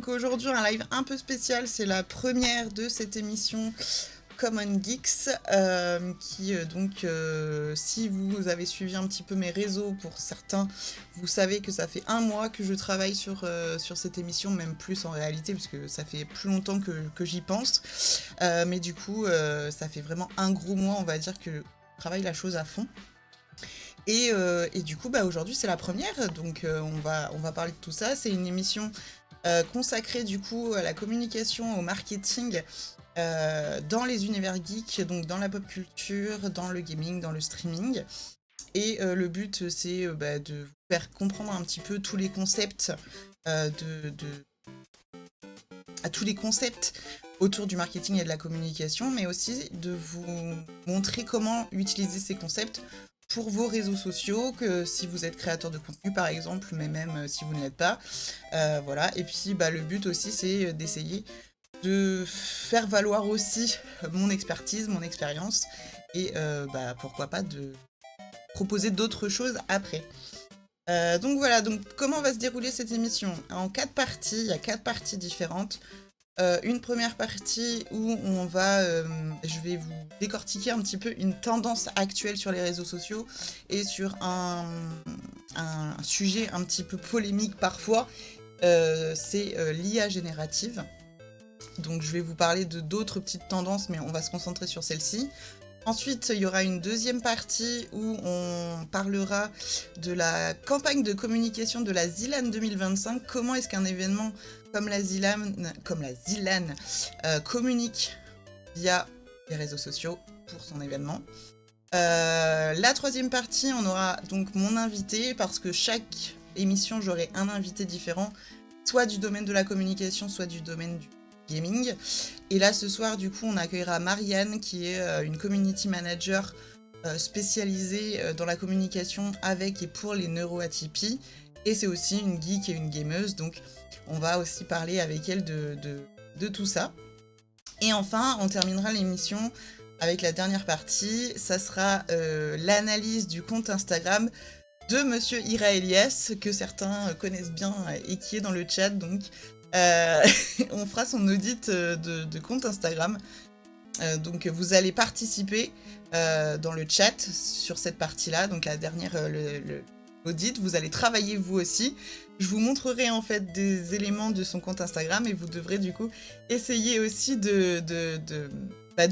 donc aujourd'hui un live un peu spécial, c'est la première de cette émission Common Geeks, si vous avez suivi un petit peu mes réseaux, pour certains, vous savez que ça fait 1 mois que je travaille sur cette émission, même plus en réalité, parce que ça fait plus longtemps que j'y pense, mais du coup, ça fait vraiment un gros mois, on va dire, que je travaille la chose à fond. Et du coup, aujourd'hui, c'est la première, donc on va parler de tout ça. C'est une émission consacrée du coup à la communication, au marketing dans les univers geeks, donc dans la pop culture, dans le gaming, dans le streaming. Et le but, c'est de vous faire comprendre un petit peu tous les concepts, tous les concepts autour du marketing et de la communication, mais aussi de vous montrer comment utiliser ces concepts pour vos réseaux sociaux, que si vous êtes créateur de contenu par exemple, mais même si vous ne l'êtes pas. Voilà. Et puis le but aussi, c'est d'essayer de faire valoir aussi mon expertise, mon expérience, et pourquoi pas de proposer d'autres choses après. Donc voilà, donc comment va se dérouler cette émission? En 4 parties, il y a 4 parties différentes. Une première partie où je vais vous décortiquer un petit peu une tendance actuelle sur les réseaux sociaux et sur un sujet un petit peu polémique parfois, c'est l'IA générative. Donc je vais vous parler de d'autres petites tendances, mais on va se concentrer sur celle-ci. Ensuite, il y aura une deuxième partie où on parlera de la campagne de communication de la ZILAN 2025. Comment est-ce qu'un événement comme la ZILAN communique via les réseaux sociaux pour son événement. La troisième partie, on aura donc mon invité, parce que chaque émission, j'aurai un invité différent, soit du domaine de la communication, soit du domaine du gaming. Et là, ce soir, du coup, on accueillera Marianne, qui est une community manager spécialisée dans la communication avec et pour les neuroatypies. Et c'est aussi une geek et une gameuse, donc on va aussi parler avec elle de tout ça. Et enfin, on terminera l'émission avec la dernière partie. Ça sera l'analyse du compte Instagram de Monsieur Ira Elias, que certains connaissent bien et qui est dans le chat. Donc, on fera son audit de compte Instagram. Donc, vous allez participer dans le chat sur cette partie-là. Donc, la dernière, l'audit, vous allez travailler vous aussi. Je vous montrerai en fait des éléments de son compte Instagram et vous devrez du coup essayer aussi de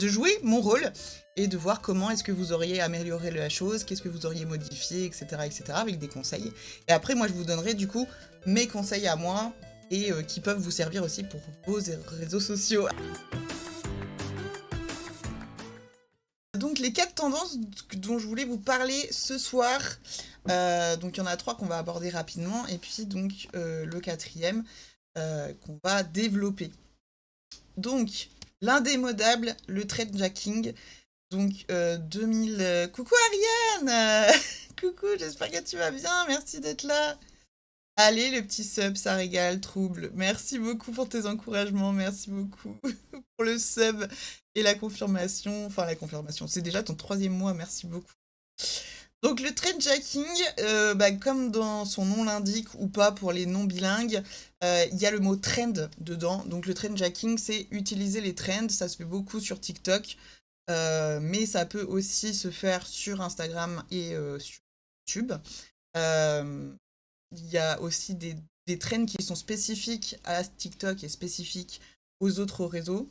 jouer mon rôle et de voir comment est-ce que vous auriez amélioré la chose, qu'est-ce que vous auriez modifié, etc., avec des conseils. Et après, moi, je vous donnerai du coup mes conseils à moi et qui peuvent vous servir aussi pour vos réseaux sociaux. Donc les 4 tendances dont je voulais vous parler ce soir, donc il y en a 3 qu'on va aborder rapidement, et puis donc le 4e qu'on va développer. Donc l'indémodable, le trendjacking, donc 2000... Coucou Ariane coucou, j'espère que tu vas bien, merci d'être là. Allez, le petit sub, ça régale, trouble. Merci beaucoup pour tes encouragements, merci beaucoup pour le sub et la confirmation. Enfin, la confirmation, c'est déjà ton 3e mois, merci beaucoup. Donc, le trendjacking, comme dans son nom l'indique ou pas pour les non-bilingues, il y a le mot trend dedans. Donc, le trendjacking, c'est utiliser les trends. Ça se fait beaucoup sur TikTok, mais ça peut aussi se faire sur Instagram et sur YouTube. Il y a aussi des trends qui sont spécifiques à TikTok et spécifiques aux autres réseaux.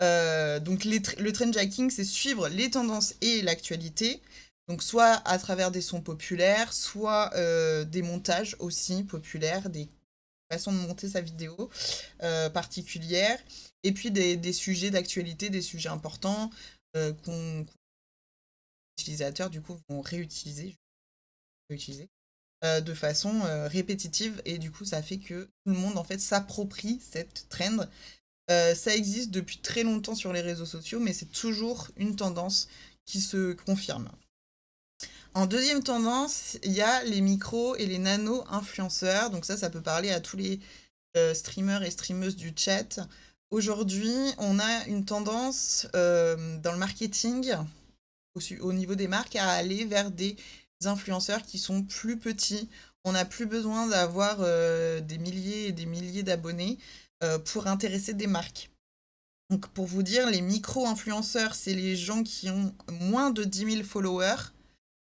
Donc le trendjacking, c'est suivre les tendances et l'actualité. Donc soit à travers des sons populaires, soit des montages aussi populaires, des façons de monter sa vidéo particulière. Et puis des sujets d'actualité, des sujets importants qu'on les utilisateurs du coup vont réutiliser de façon répétitive, et du coup ça fait que tout le monde en fait s'approprie cette trend. Ça existe depuis très longtemps sur les réseaux sociaux, mais c'est toujours une tendance qui se confirme. En deuxième tendance, il y a les micros et les nano-influenceurs. Donc ça peut parler à tous les streamers et streameuses du chat. Aujourd'hui, on a une tendance dans le marketing, au niveau des marques, à aller vers des influenceurs qui sont plus petits. On n'a plus besoin d'avoir des milliers et des milliers d'abonnés. pour intéresser des marques. Donc pour vous dire, les micro-influenceurs, c'est les gens qui ont moins de 10 000 followers.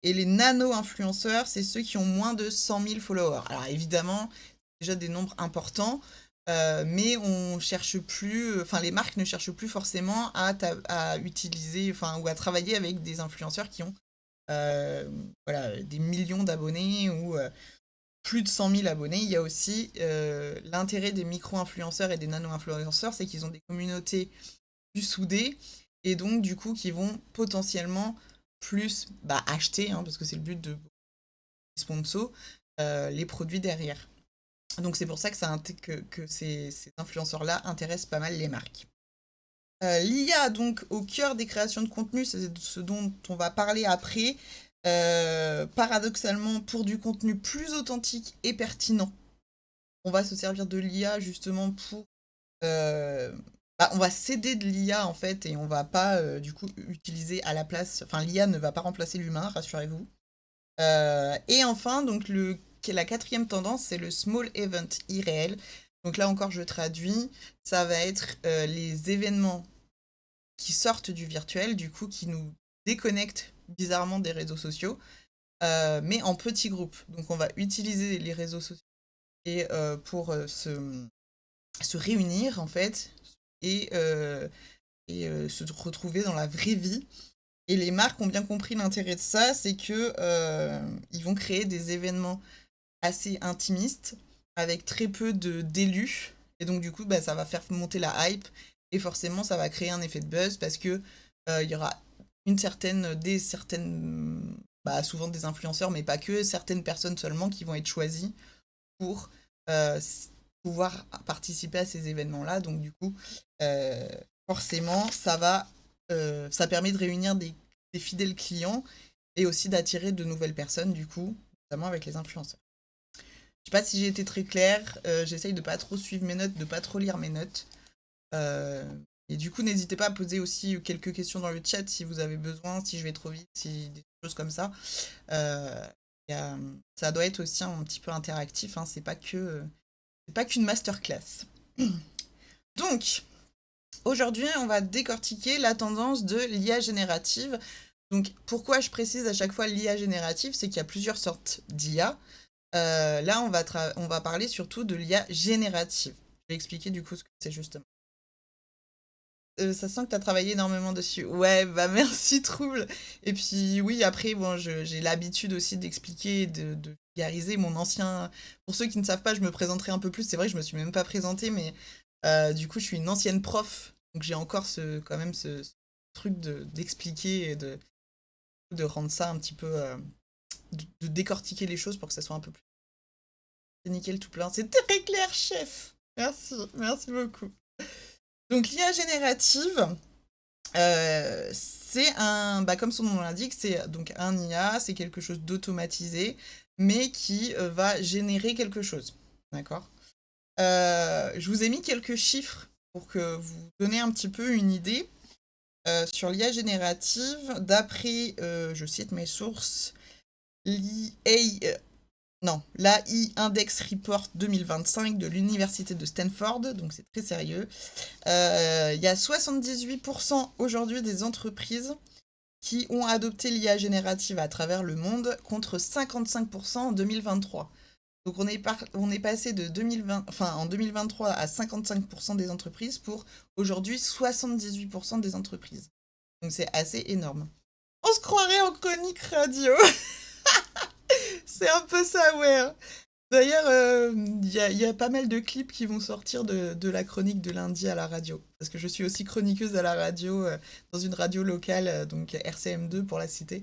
Et les nano-influenceurs, c'est ceux qui ont moins de 100 000 followers. Alors évidemment, c'est déjà des nombres importants, mais on cherche plus, enfin les marques ne cherchent plus forcément à utiliser, enfin ou à travailler avec des influenceurs qui ont voilà, des millions d'abonnés ou plus de 100 000 abonnés. Il y a aussi l'intérêt des micro-influenceurs et des nano-influenceurs, c'est qu'ils ont des communautés plus soudées et donc du coup qui vont potentiellement plus acheter, hein, parce que c'est le but de sponsor, les produits derrière. Donc c'est pour ça que ces influenceurs-là intéressent pas mal les marques. L'IA, donc, au cœur des créations de contenu, c'est ce dont on va parler après. Paradoxalement, pour du contenu plus authentique et pertinent, on va se servir de l'IA justement pour... on va s'aider de l'IA en fait et on va pas du coup utiliser à la place... Enfin, l'IA ne va pas remplacer l'humain, rassurez-vous. Et enfin, donc la quatrième tendance, c'est le small event irréel. Donc là encore, je traduis. Ça va être les événements qui sortent du virtuel, du coup, qui nous déconnectent bizarrement des réseaux sociaux, mais en petits groupes. Donc on va utiliser les réseaux sociaux et, pour se réunir, en fait, et se retrouver dans la vraie vie. Et les marques ont bien compris l'intérêt de ça, c'est que ils vont créer des événements assez intimistes, avec très peu d'élus. Et donc, du coup, ça va faire monter la hype. Et forcément, ça va créer un effet de buzz parce que il y aura souvent des influenceurs, mais pas que, certaines personnes seulement qui vont être choisies pour euh, pouvoir participer à ces événements-là. Donc, du coup, forcément, ça permet de réunir des fidèles clients et aussi d'attirer de nouvelles personnes, du coup, notamment avec les influenceurs. Je sais pas si j'ai été très claire, j'essaye de pas trop suivre mes notes, de pas trop lire mes notes. Et du coup, n'hésitez pas à poser aussi quelques questions dans le chat si vous avez besoin, si je vais trop vite, si des choses comme ça. Euh, Ça doit être aussi un petit peu interactif, hein, c'est pas qu'une masterclass. Donc, aujourd'hui, on va décortiquer la tendance de l'IA générative. Donc, pourquoi je précise à chaque fois l'IA générative, c'est qu'il y a plusieurs sortes d'IA. Là, on va parler surtout de l'IA générative. Je vais expliquer du coup ce que c'est justement. Ça sent que tu as travaillé énormément dessus. Ouais, bah merci Trouble. Et puis oui, après, bon, j'ai l'habitude aussi d'expliquer, de vulgariser mon ancien... Pour ceux qui ne savent pas, je me présenterai un peu plus. C'est vrai que je me suis même pas présentée, mais du coup, je suis une ancienne prof. Donc j'ai encore quand même ce truc d'expliquer et de rendre ça un petit peu... de décortiquer les choses pour que ça soit un peu plus... C'est nickel tout plein. C'est très clair, chef. Merci beaucoup. Donc l'IA générative, c'est comme son nom l'indique, c'est donc un IA, c'est quelque chose d'automatisé, mais qui va générer quelque chose. D'accord. Je vous ai mis quelques chiffres pour que vous donniez un petit peu une idée sur l'IA générative. D'après, je cite mes sources, l'AI Index Report 2025 de l'Université de Stanford, donc c'est très sérieux. Il y a 78% aujourd'hui des entreprises qui ont adopté l'IA générative à travers le monde, contre 55% en 2023. Donc on est passé en 2023 à 55% des entreprises pour aujourd'hui 78% des entreprises. Donc c'est assez énorme. On se croirait en chronique radio. C'est un peu ça, ouais. D'ailleurs, il y a pas mal de clips qui vont sortir de la chronique de lundi à la radio. Parce que je suis aussi chroniqueuse à la radio, dans une radio locale, donc RCM2 pour la citer,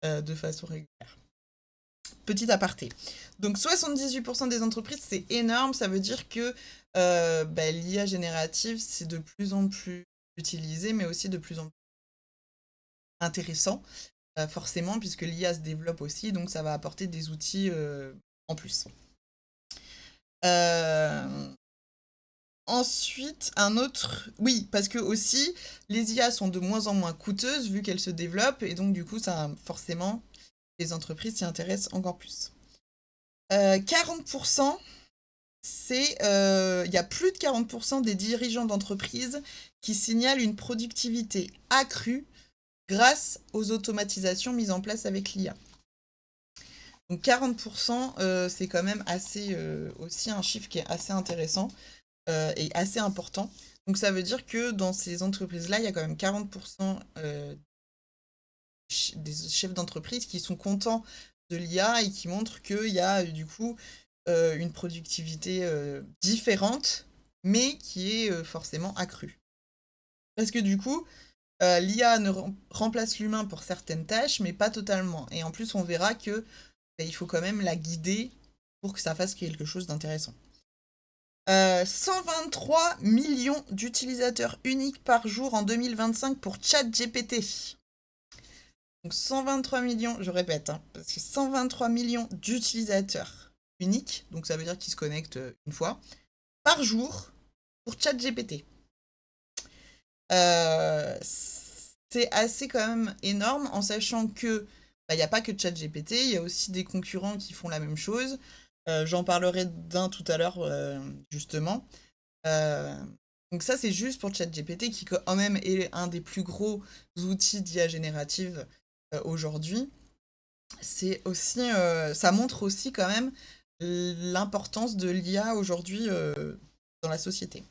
de façon régulière. Petit aparté. Donc 78% des entreprises, c'est énorme. Ça veut dire que l'IA générative, c'est de plus en plus utilisé, mais aussi de plus en plus intéressant. Forcément, puisque l'IA se développe aussi, donc ça va apporter des outils en plus. Ensuite, un autre... Oui, parce que aussi, les IA sont de moins en moins coûteuses vu qu'elles se développent, et donc du coup, ça, forcément, les entreprises s'y intéressent encore plus. 40%, il y a plus de 40% des dirigeants d'entreprise qui signalent une productivité accrue grâce aux automatisations mises en place avec l'IA. Donc 40%, c'est quand même assez, aussi un chiffre qui est assez intéressant et assez important. Donc ça veut dire que dans ces entreprises-là, il y a quand même 40% des chefs d'entreprise qui sont contents de l'IA et qui montrent qu'il y a du coup une productivité différente, mais qui est forcément accrue. Parce que du coup, l'IA ne remplace l'humain pour certaines tâches, mais pas totalement. Et en plus, on verra que il faut quand même la guider pour que ça fasse quelque chose d'intéressant. 123 millions d'utilisateurs uniques par jour en 2025 pour ChatGPT. Donc 123 millions, je répète, parce que 123 millions d'utilisateurs uniques, donc ça veut dire qu'ils se connectent une fois, par jour pour ChatGPT. C'est assez quand même énorme en sachant que il n'y a pas que ChatGPT, il y a aussi des concurrents qui font la même chose. J'en parlerai d'un tout à l'heure, justement. Donc ça, c'est juste pour ChatGPT, qui quand même est un des plus gros outils d'IA générative aujourd'hui. C'est aussi, ça montre aussi quand même l'importance de l'IA aujourd'hui dans la société.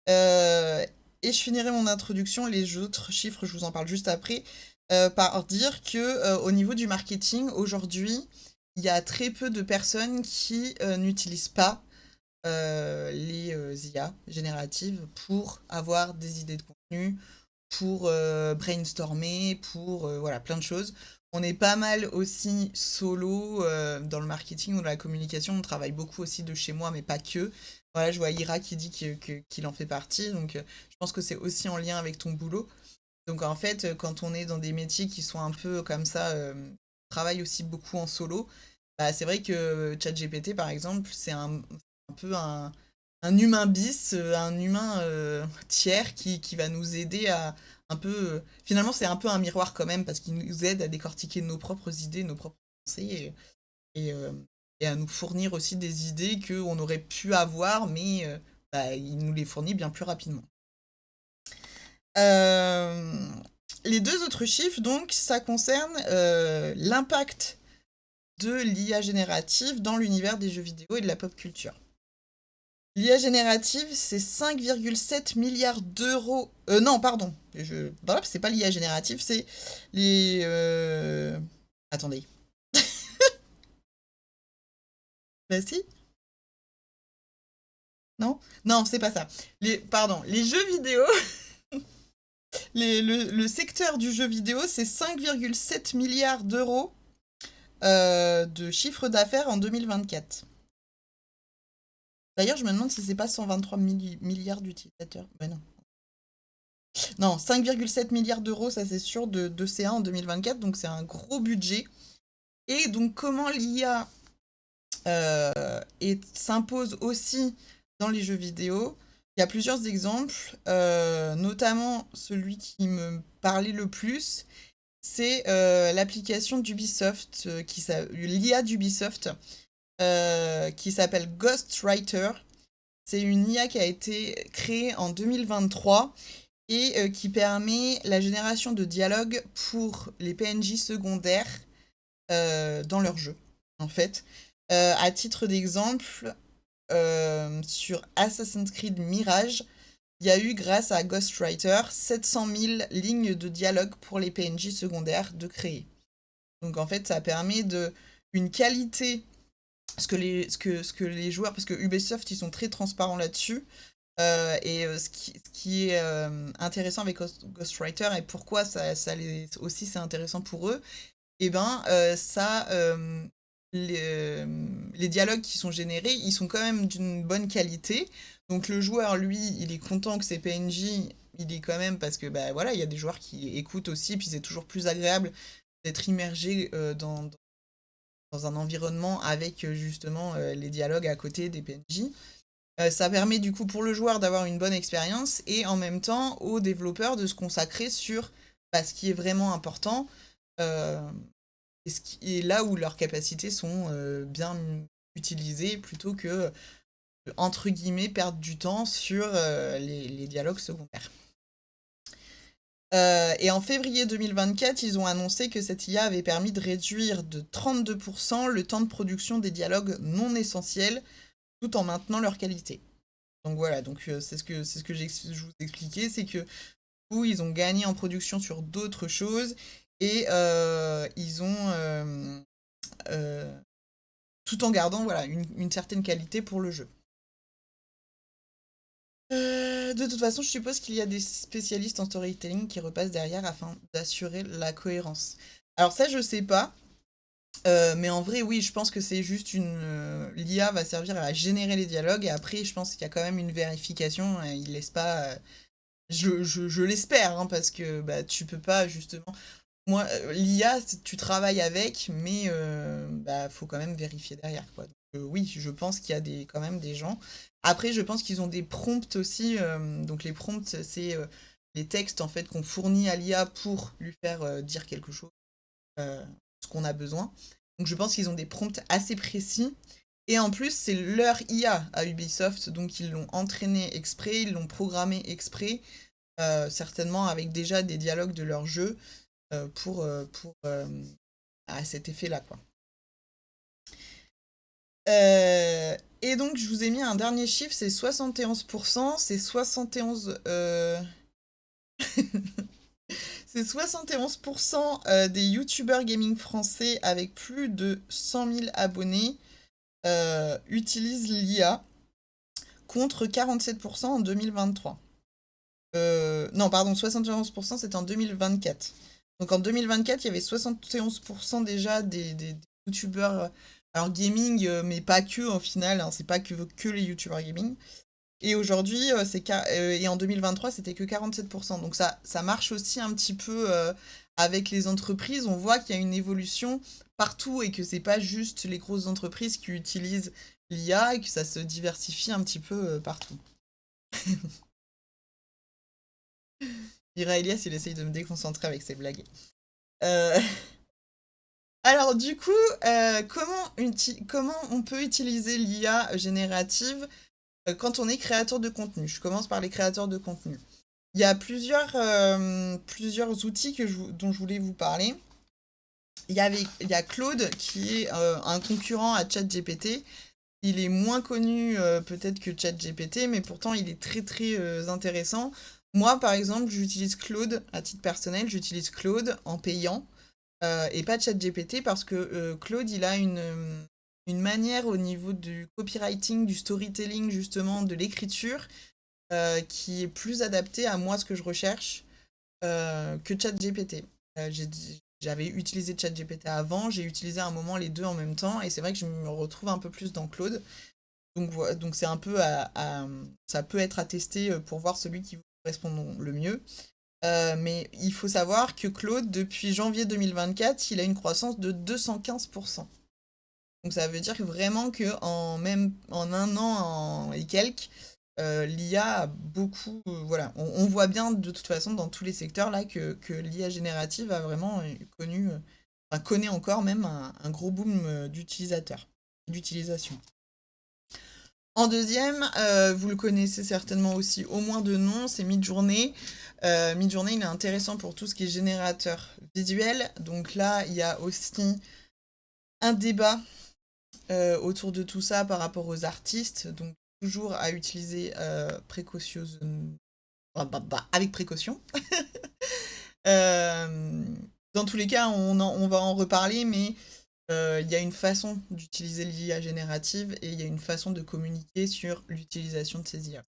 Et je finirai mon introduction, les autres chiffres, je vous en parle juste après, par dire que au niveau du marketing, aujourd'hui, il y a très peu de personnes qui n'utilisent pas les IA génératives pour avoir des idées de contenu, pour brainstormer, pour voilà, plein de choses. On est pas mal aussi solo dans le marketing ou dans la communication. On travaille beaucoup aussi de chez moi, mais pas que. Voilà, je vois Ira qui dit qu'il en fait partie. Donc, je pense que c'est aussi en lien avec ton boulot. Donc, en fait, quand on est dans des métiers qui sont un peu comme ça, travaille aussi beaucoup en solo, bah, c'est vrai que ChatGPT, par exemple, c'est un peu un humain bis, un humain tiers qui va nous aider à un peu... finalement, c'est un peu un miroir quand même, parce qu'il nous aide à décortiquer nos propres idées, nos propres pensées, et, euh, et à nous fournir aussi des idées qu'on aurait pu avoir, mais bah, il nous les fournit bien plus rapidement. Euh, les deux autres chiffres, donc, ça concerne l'impact de l'IA générative dans l'univers des jeux vidéo et de la pop culture. L'IA générative, c'est 5,7 milliards d'euros. Non, pardon. C'est pas l'IA générative, c'est les. Attendez. Bah si. Non? Non, c'est pas ça. Pardon. Les jeux vidéo. Le secteur du jeu vidéo, c'est 5,7 milliards d'euros de chiffre d'affaires en 2024. D'ailleurs, je me demande si c'est pas 123 milliards d'utilisateurs. Ben non. Non, 5,7 milliards d'euros, ça c'est sûr, de CA en 2024, donc c'est un gros budget. Et donc comment l'IA s'impose aussi dans les jeux vidéo? Il y a plusieurs exemples, notamment celui qui me parlait le plus, c'est l'application d'Ubisoft, l'IA d'Ubisoft, qui s'appelle Ghostwriter. C'est une IA qui a été créée en 2023 et qui permet la génération de dialogues pour les PNJ secondaires dans leur jeu, en fait. À titre d'exemple, sur Assassin's Creed Mirage, il y a eu, grâce à Ghostwriter, 700 000 lignes de dialogue pour les PNJ secondaires de créer. Donc en fait, ça permet une qualité, ce que les joueurs, parce que Ubisoft, ils sont très transparents là-dessus, ce qui est intéressant avec Ghostwriter et pourquoi aussi c'est intéressant pour eux, et ben les dialogues qui sont générés, ils sont quand même d'une bonne qualité. Donc le joueur, lui, il est content que ses PNJ, il est quand même, parce que bah voilà, il y a des joueurs qui écoutent aussi, puis c'est toujours plus agréable d'être immergé dans un environnement avec justement les dialogues à côté des PNJ. Ça permet du coup pour le joueur d'avoir une bonne expérience et en même temps aux développeurs de se consacrer sur ce qui est vraiment important et là où leurs capacités sont bien utilisées plutôt que entre guillemets, perdre du temps sur les dialogues secondaires. Et en février 2024, ils ont annoncé que cette IA avait permis de réduire de 32% le temps de production des dialogues non essentiels, tout en maintenant leur qualité. Donc voilà, donc c'est ce que je vous expliquais, c'est que où ils ont gagné en production sur d'autres choses et ils ont tout en gardant voilà une certaine qualité pour le jeu. De toute façon, je suppose qu'il y a des spécialistes en storytelling qui repassent derrière afin d'assurer la cohérence. Alors ça, je sais pas, mais en vrai, oui, je pense que c'est juste l'IA va servir à générer les dialogues et après, je pense qu'il y a quand même une vérification. Il laisse pas. Je l'espère, hein, parce que bah, tu peux pas justement. Moi, l'IA, tu travailles avec, mais bah, faut quand même vérifier derrière, quoi. Donc, oui, je pense qu'il y a quand même des gens. Après, je pense qu'ils ont des prompts aussi. Donc, les prompts, c'est les textes en fait qu'on fournit à l'IA pour lui faire dire quelque chose, ce qu'on a besoin. Donc, je pense qu'ils ont des prompts assez précis. Et en plus, c'est leur IA à Ubisoft, donc ils l'ont entraîné exprès, ils l'ont programmé exprès, certainement avec déjà des dialogues de leur jeu pour à cet effet-là, quoi. Et donc, je vous ai mis un dernier chiffre, c'est 71%. C'est 71... c'est 71% des youtubeurs gaming français avec plus de 100 000 abonnés utilisent l'IA, contre 47% en 2023. Non, pardon, 71% c'était en 2024. Donc en 2024, il y avait 71% déjà des youtubeurs, alors gaming, mais pas que au final, hein, c'est pas que les youtubeurs gaming. Et aujourd'hui, et en 2023, c'était que 47%. Donc ça marche aussi un petit peu avec les entreprises. On voit qu'il y a une évolution partout et que c'est pas juste les grosses entreprises qui utilisent l'IA et que ça se diversifie un petit peu partout. Ira Elias, il essaye de me déconcentrer avec ses blagues. Alors du coup, comment on peut utiliser l'IA générative quand on est créateur de contenu? Je commence par les créateurs de contenu. Il y a plusieurs outils dont je voulais vous parler. Il y a Claude qui est un concurrent à ChatGPT. Il est moins connu peut-être que ChatGPT, mais pourtant il est très très intéressant. Moi, par exemple, j'utilise Claude à titre personnel, j'utilise Claude en payant et pas ChatGPT parce que Claude, il a une manière au niveau du copywriting, du storytelling, justement, de l'écriture, qui est plus adaptée à moi, ce que je recherche, que ChatGPT. J'avais utilisé ChatGPT avant, j'ai utilisé à un moment les deux en même temps, et c'est vrai que je me retrouve un peu plus dans Claude. Donc c'est un peu ça peut être à tester pour voir celui qui vous correspond le mieux. Mais il faut savoir que Claude, depuis janvier 2024, il a une croissance de 215%. Donc ça veut dire vraiment même en un an et quelques, l'IA a beaucoup... voilà, on voit bien de toute façon dans tous les secteurs là que l'IA générative a vraiment connaît encore même un gros boom d'utilisation. En deuxième, vous le connaissez certainement aussi au moins de nom, c'est Midjourney. Midjourney, il est intéressant pour tout ce qui est générateur visuel. Donc là, il y a aussi un débat autour de tout ça par rapport aux artistes. Donc toujours à utiliser avec précaution. Dans tous les cas, on va en reparler, mais il y a une façon d'utiliser l'IA générative et il y a une façon de communiquer sur l'utilisation de ces IA.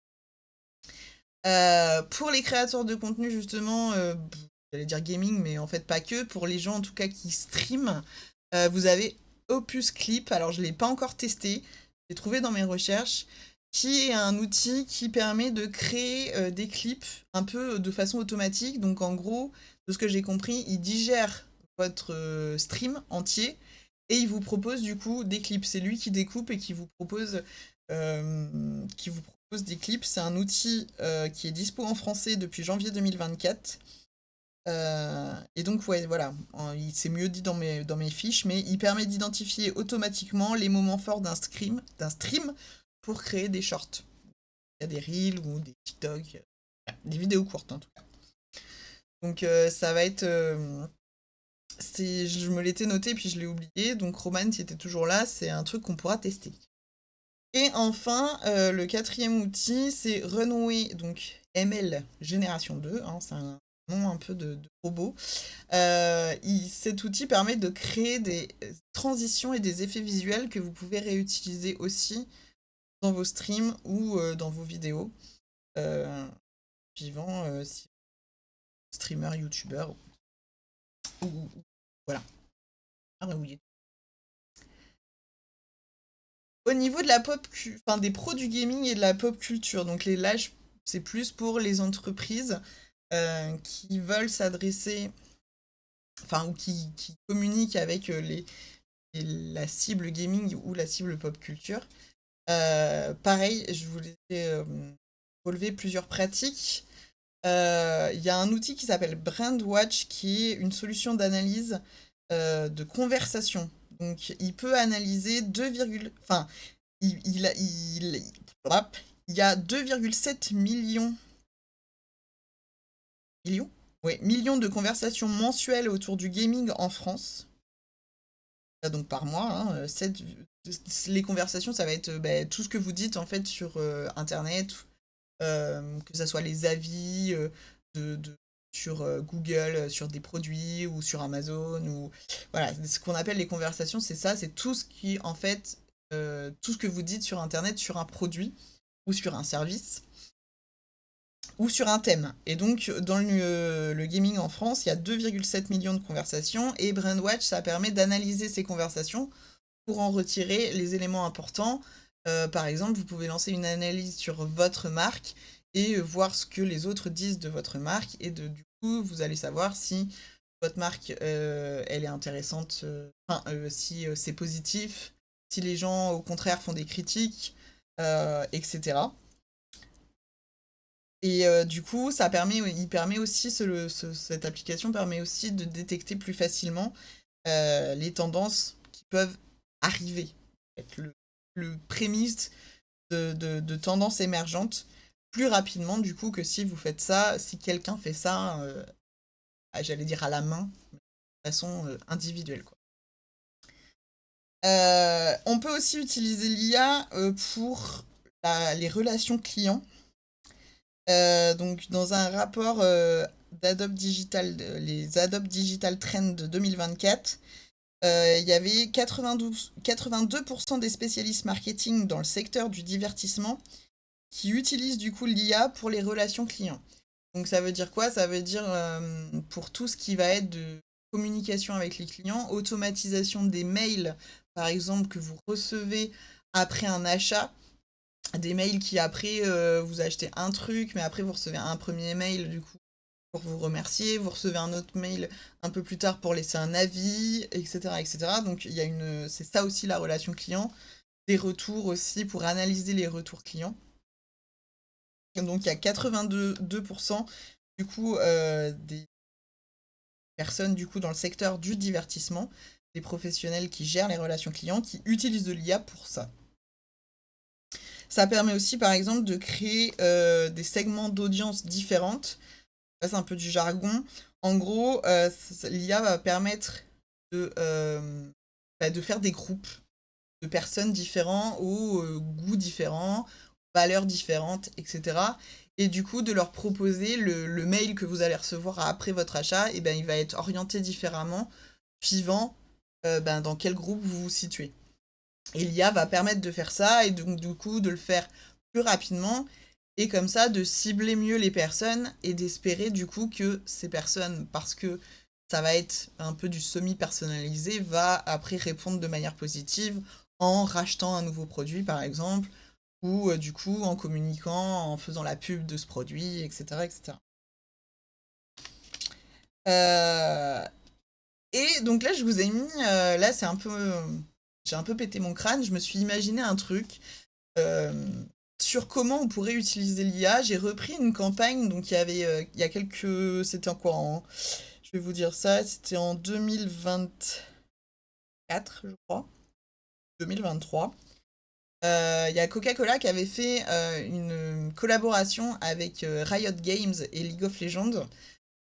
Pour les créateurs de contenu, justement, j'allais dire gaming, mais en fait pas que, pour les gens en tout cas qui streament, vous avez Opus Clip. Alors je ne l'ai pas encore testé, j'ai trouvé dans mes recherches, qui est un outil qui permet de créer des clips un peu de façon automatique. Donc en gros, de ce que j'ai compris, il digère votre stream entier et il vous propose du coup des clips. C'est lui qui découpe et qui vous propose des clips. C'est un outil qui est dispo en français depuis janvier 2024. Et donc, ouais, voilà, c'est mieux dit dans mes fiches, mais il permet d'identifier automatiquement les moments forts d'un stream pour créer des shorts. Il y a des reels ou des TikTok, des vidéos courtes en tout cas. Donc ça va être... je me l'étais noté puis je l'ai oublié, donc Roman, si t'es toujours là, c'est un truc qu'on pourra tester. Et enfin, le quatrième outil, c'est Runway, donc ML Génération 2, hein, c'est un nom un peu de robot. Cet outil permet de créer des transitions et des effets visuels que vous pouvez réutiliser aussi dans vos streams ou dans vos vidéos, suivant si streamer, youtubeur, ou voilà. Au niveau de la enfin des pros du gaming et de la pop culture, donc là c'est plus pour les entreprises qui veulent s'adresser, enfin ou qui communiquent avec la cible gaming ou la cible pop culture. Pareil, je voulais relever plusieurs pratiques. Il y a un outil qui s'appelle Brandwatch qui est une solution d'analyse de conversation. Donc, il peut analyser enfin, il y a 2,7 millions, ouais, millions de conversations mensuelles autour du gaming en France. Donc par mois, hein, les conversations, ça va être tout ce que vous dites en fait sur Internet, que ce soit les avis sur Google, sur des produits ou sur Amazon, ou voilà, ce qu'on appelle les conversations, c'est ça, c'est tout ce qui en fait, tout ce que vous dites sur Internet sur un produit ou sur un service ou sur un thème. Et donc, dans le gaming en France, il y a 2,7 millions de conversations, et Brandwatch, ça permet d'analyser ces conversations pour en retirer les éléments importants. Par exemple, vous pouvez lancer une analyse sur votre marque et voir ce que les autres disent de votre marque, et du coup, vous allez savoir si votre marque, elle est intéressante, si c'est positif, si les gens, au contraire, font des critiques, etc. Et du coup, cette application permet aussi de détecter plus facilement les tendances qui peuvent arriver. Le prémisse de tendances émergentes plus rapidement du coup que si vous faites ça, si quelqu'un fait ça, j'allais dire à la main, de façon individuelle, quoi. On peut aussi utiliser l'IA pour les relations clients. Donc, dans un rapport d'Adobe Digital, les Adobe Digital Trends de 2024, il y avait 82% des spécialistes marketing dans le secteur du divertissement qui utilisent du coup l'IA pour les relations clients. Donc ça veut dire quoi? Ça veut dire pour tout ce qui va être de communication avec les clients, automatisation des mails, par exemple, que vous recevez après un achat, des mails qui après vous achetez un truc, mais après vous recevez un premier mail du coup pour vous remercier, vous recevez un autre mail un peu plus tard pour laisser un avis, etc., etc. Donc c'est ça aussi la relation client, des retours aussi pour analyser les retours clients. Donc il y a 82% du coup des personnes du coup dans le secteur du divertissement, des professionnels qui gèrent les relations clients, qui utilisent de l'IA pour ça. Ça permet aussi, par exemple, de créer des segments d'audience différentes. Ça, c'est un peu du jargon. En gros, l'IA va permettre de faire des groupes de personnes différents, aux goûts différents, valeurs différentes, etc. Et du coup, de leur proposer le mail que vous allez recevoir après votre achat, et ben, il va être orienté différemment, suivant dans quel groupe vous vous situez. Et l'IA va permettre de faire ça, et donc du coup de le faire plus rapidement, et comme ça de cibler mieux les personnes, et d'espérer du coup que ces personnes, parce que ça va être un peu du semi-personnalisé, va après répondre de manière positive en rachetant un nouveau produit par exemple, ou du coup en communiquant, en faisant la pub de ce produit, etc. etc. Et donc là je vous ai mis, là c'est un peu... j'ai un peu pété mon crâne, je me suis imaginé un truc sur comment on pourrait utiliser l'IA. J'ai repris une campagne, donc il y a quelques... C'était en quoi je vais vous dire ça, c'était en 2024, je crois. 2023. Il y a Coca-Cola qui avait fait une collaboration avec Riot Games et League of Legends.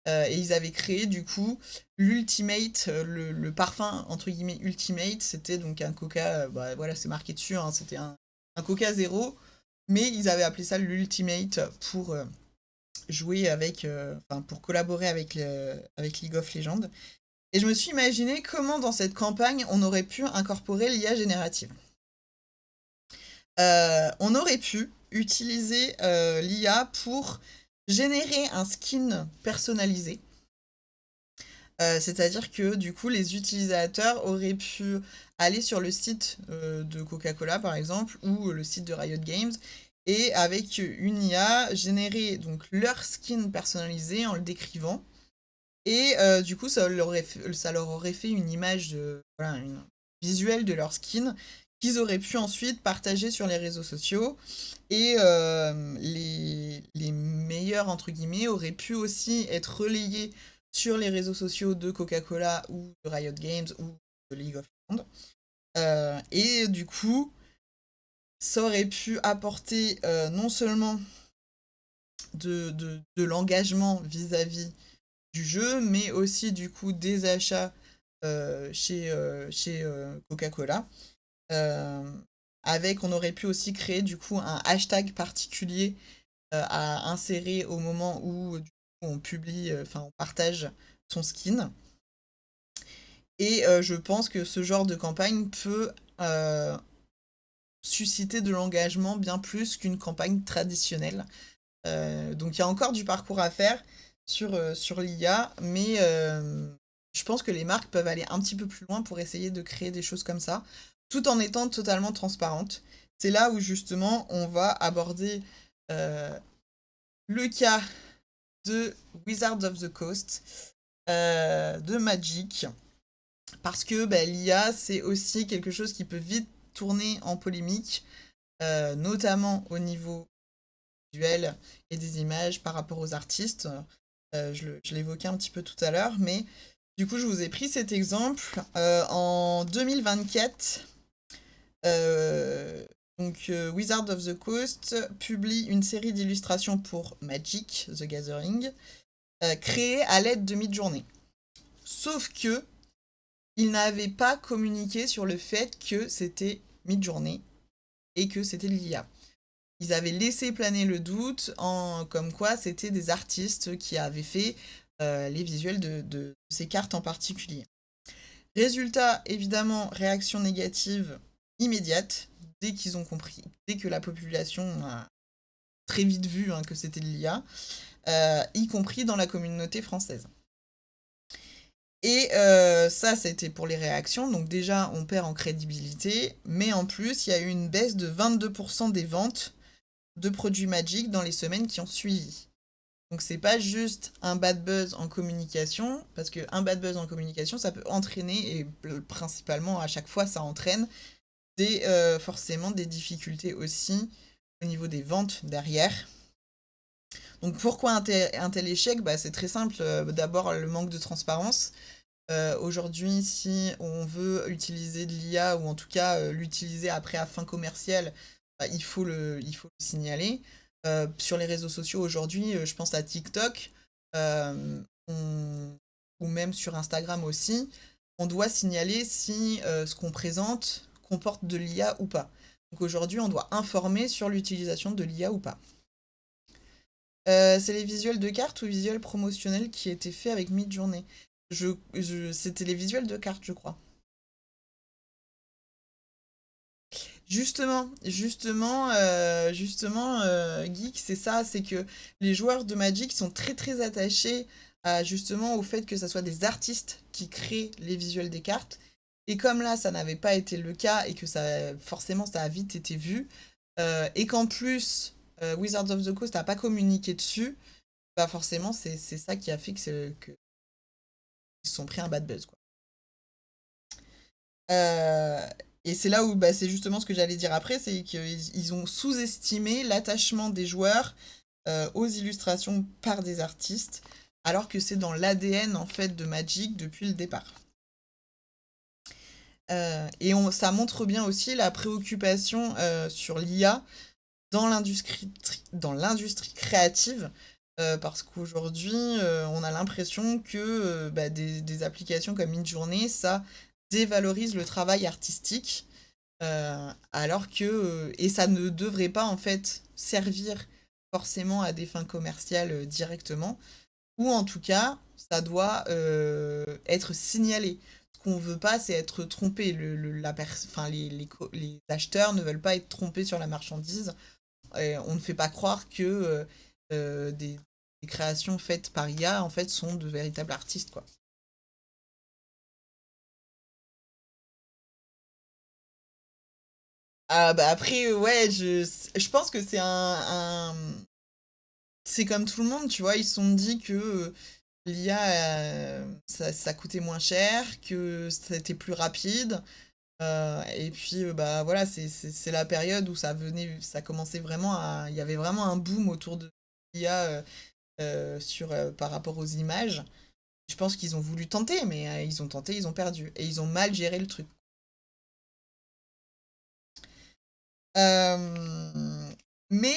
Et ils avaient créé du coup l'Ultimate, le parfum entre guillemets Ultimate. C'était donc un Coca, bah, voilà, c'est marqué dessus, hein, c'était un Coca zéro. Mais ils avaient appelé ça l'Ultimate pour jouer avec, enfin pour collaborer avec League of Legends. Et je me suis imaginé comment dans cette campagne on aurait pu incorporer l'IA générative. On aurait pu utiliser l'IA pour générer un skin personnalisé. C'est-à-dire que du coup, les utilisateurs auraient pu aller sur le site de Coca-Cola, par exemple, ou le site de Riot Games, et avec une IA, générer donc leur skin personnalisé en le décrivant. Et du coup, ça leur aurait fait une image voilà, une visuelle de leur skin qu'ils auraient pu ensuite partager sur les réseaux sociaux. Et les meilleurs, entre guillemets, auraient pu aussi être relayés sur les réseaux sociaux de Coca-Cola ou de Riot Games ou de League of Legends. Et du coup, ça aurait pu apporter non seulement de l'engagement vis-à-vis du jeu, mais aussi du coup des achats chez Coca-Cola. Euh, Avec, on aurait pu aussi créer du coup un hashtag particulier à insérer au moment où du coup, on publie, enfin on partage son skin. Et je pense que ce genre de campagne peut susciter de l'engagement bien plus qu'une campagne traditionnelle. Donc il y a encore du parcours à faire sur l'IA, mais je pense que les marques peuvent aller un petit peu plus loin pour essayer de créer des choses comme ça, tout en étant totalement transparentes. C'est là où justement on va aborder euh, le cas de Wizards of the Coast, de Magic, parce que bah, l'IA c'est aussi quelque chose qui peut vite tourner en polémique, notamment au niveau visuel et des images par rapport aux artistes. Je l'évoquais un petit peu tout à l'heure, mais du coup, je vous ai pris cet exemple. En 2024, Wizard of the Coast publie une série d'illustrations pour Magic, The Gathering, créée à l'aide de Midjourney. Sauf que il n'avait pas communiqué sur le fait que c'était Midjourney et que c'était de l'IA. Ils avaient laissé planer le doute comme quoi c'était des artistes qui avaient fait les visuels de ces cartes en particulier. Résultat, évidemment, réaction négative immédiate dès qu'ils ont compris, dès que la population a très vite vu que c'était de l'IA, y compris dans la communauté française. Et ça, c'était pour les réactions. Donc déjà, on perd en crédibilité, mais en plus, il y a eu une baisse de 22% des ventes de produits Magic dans les semaines qui ont suivi. Donc c'est pas juste un bad buzz en communication, parce qu'un bad buzz en communication, ça peut entraîner, et principalement à chaque fois ça entraîne, forcément des difficultés aussi au niveau des ventes derrière. Donc pourquoi un tel échec? Bah, c'est très simple, d'abord le manque de transparence. Aujourd'hui, si on veut utiliser de l'IA, ou en tout cas l'utiliser après à fin commerciale, bah, il faut le signaler. Sur les réseaux sociaux aujourd'hui, je pense à TikTok, euh, on- ou même sur Instagram aussi, on doit signaler si ce qu'on présente comporte de l'IA ou pas. Donc aujourd'hui, on doit informer sur l'utilisation de l'IA ou pas. C'est les visuels de cartes ou visuels promotionnels qui étaient faits avec Midjourney. C'était les visuels de cartes, je crois. Geek, c'est ça, c'est que les joueurs de Magic sont très très attachés justement au fait que ce soit des artistes qui créent les visuels des cartes. Et comme là, ça n'avait pas été le cas et que ça, forcément, ça a vite été vu, et qu'en plus, Wizards of the Coast n'a pas communiqué dessus, bah forcément, c'est ça qui a fait qu'ils se sont pris un bad buzz, quoi. Euh, et c'est là où bah, c'est justement ce que j'allais dire après, c'est qu'ils ont sous-estimé l'attachement des joueurs aux illustrations par des artistes, alors que c'est dans l'ADN en fait de Magic depuis le départ. Ça montre bien aussi la préoccupation sur l'IA dans l'industrie créative, parce qu'aujourd'hui, on a l'impression que bah, des applications comme Midjourney, ça dévalorise le travail artistique, alors que et ça ne devrait pas en fait servir forcément à des fins commerciales directement, ou en tout cas, ça doit être signalé. Ce qu'on veut pas, c'est être trompé. Enfin, les acheteurs ne veulent pas être trompés sur la marchandise. Et on ne fait pas croire que des créations faites par IA, en fait, sont de véritables artistes, quoi. Ah, bah après, ouais, je pense que c'est comme tout le monde, tu vois. Ils se sont dit que l'IA, ça coûtait moins cher, que c'était plus rapide. Et puis, bah voilà, c'est la période où ça commençait vraiment il y avait vraiment un boom autour de l'IA par rapport aux images. Je pense qu'ils ont voulu tenter, mais ils ont tenté, ils ont perdu. Et ils ont mal géré le truc. Euh, mais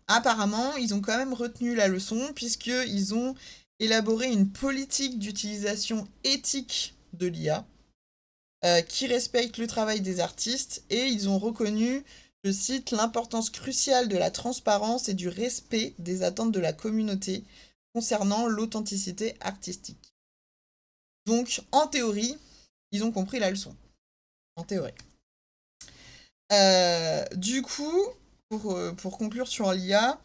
apparemment, ils ont quand même retenu la leçon, puisqu'ils ont élaboré une politique d'utilisation éthique de l'IA qui respecte le travail des artistes, et ils ont reconnu, je cite, l'importance cruciale de la transparence et du respect des attentes de la communauté concernant l'authenticité artistique. Donc, en théorie, ils ont compris la leçon. En théorie. Du coup, pour conclure sur l'IA,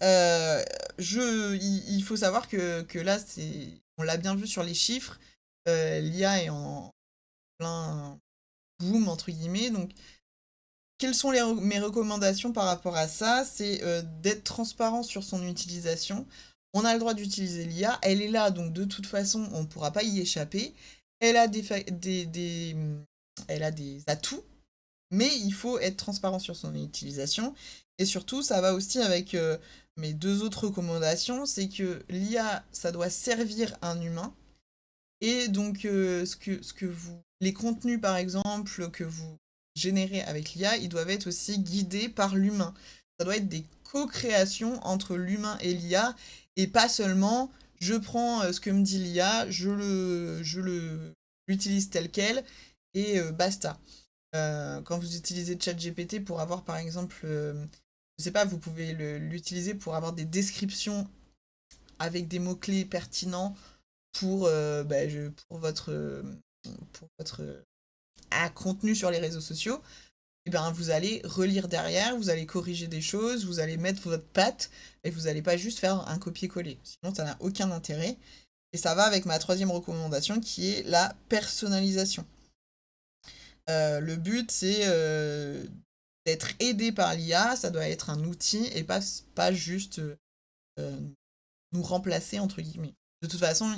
euh, il faut savoir que là, on l'a bien vu sur les chiffres, l'IA est en plein boom, entre guillemets. Donc, quelles sont mes recommandations par rapport à ça? C'est d'être transparent sur son utilisation. On a le droit d'utiliser l'IA, elle est là, donc de toute façon, on ne pourra pas y échapper. Elle a elle a des atouts, mais il faut être transparent sur son utilisation. Et surtout, ça va aussi avec mes deux autres recommandations, c'est que l'IA, ça doit servir un humain. Et donc, les contenus, par exemple, que vous générez avec l'IA, ils doivent être aussi guidés par l'humain. Ça doit être des co-créations entre l'humain et l'IA, et pas seulement je prends ce que me dit l'IA, l'utilise tel quel, et basta. Quand vous utilisez ChatGPT pour avoir, par exemple, je sais pas, vous pouvez l'utiliser pour avoir des descriptions avec des mots-clés pertinents pour votre contenu sur les réseaux sociaux. Et ben, vous allez relire derrière, vous allez corriger des choses, vous allez mettre votre patte, et vous n'allez pas juste faire un copier-coller. Sinon, ça n'a aucun intérêt. Et ça va avec ma troisième recommandation qui est la personnalisation. Le but, c'est d'être aidé par l'IA, ça doit être un outil et pas juste euh, nous remplacer, entre guillemets. De toute façon,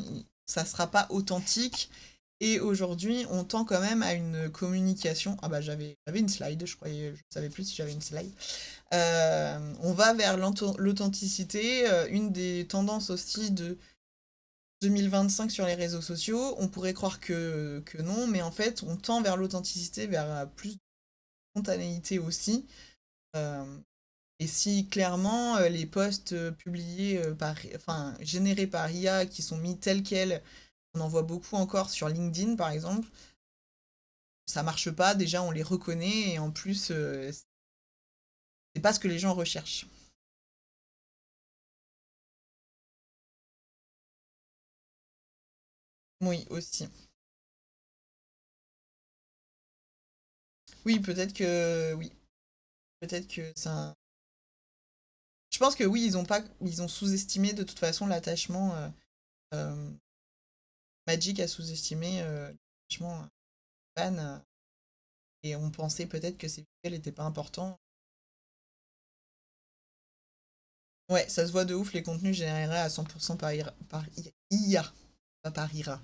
ça ne sera pas authentique. Et aujourd'hui, on tend quand même à une communication. Ah bah j'avais une slide, je croyais, je ne savais plus si j'avais une slide. On va vers l'authenticité. Une des tendances aussi de 2025 sur les réseaux sociaux, on pourrait croire que non, mais en fait, on tend vers l'authenticité, vers plus de spontanéité aussi. Euh, et si clairement les posts publiés enfin générés par IA qui sont mis tels quels, on en voit beaucoup encore sur LinkedIn par exemple, ça marche pas. Déjà, on les reconnaît et en plus, c'est pas ce que les gens recherchent. Oui, aussi. Oui, oui, peut-être que ça. Je pense que oui, ils ont sous-estimé de toute façon l'attachement. Euh, Magic a sous-estimé l'attachement fan et on pensait peut-être que ces visuels n'étaient pas importants. Ouais, ça se voit de ouf, les contenus générés à 100% par IA, pas par IRA.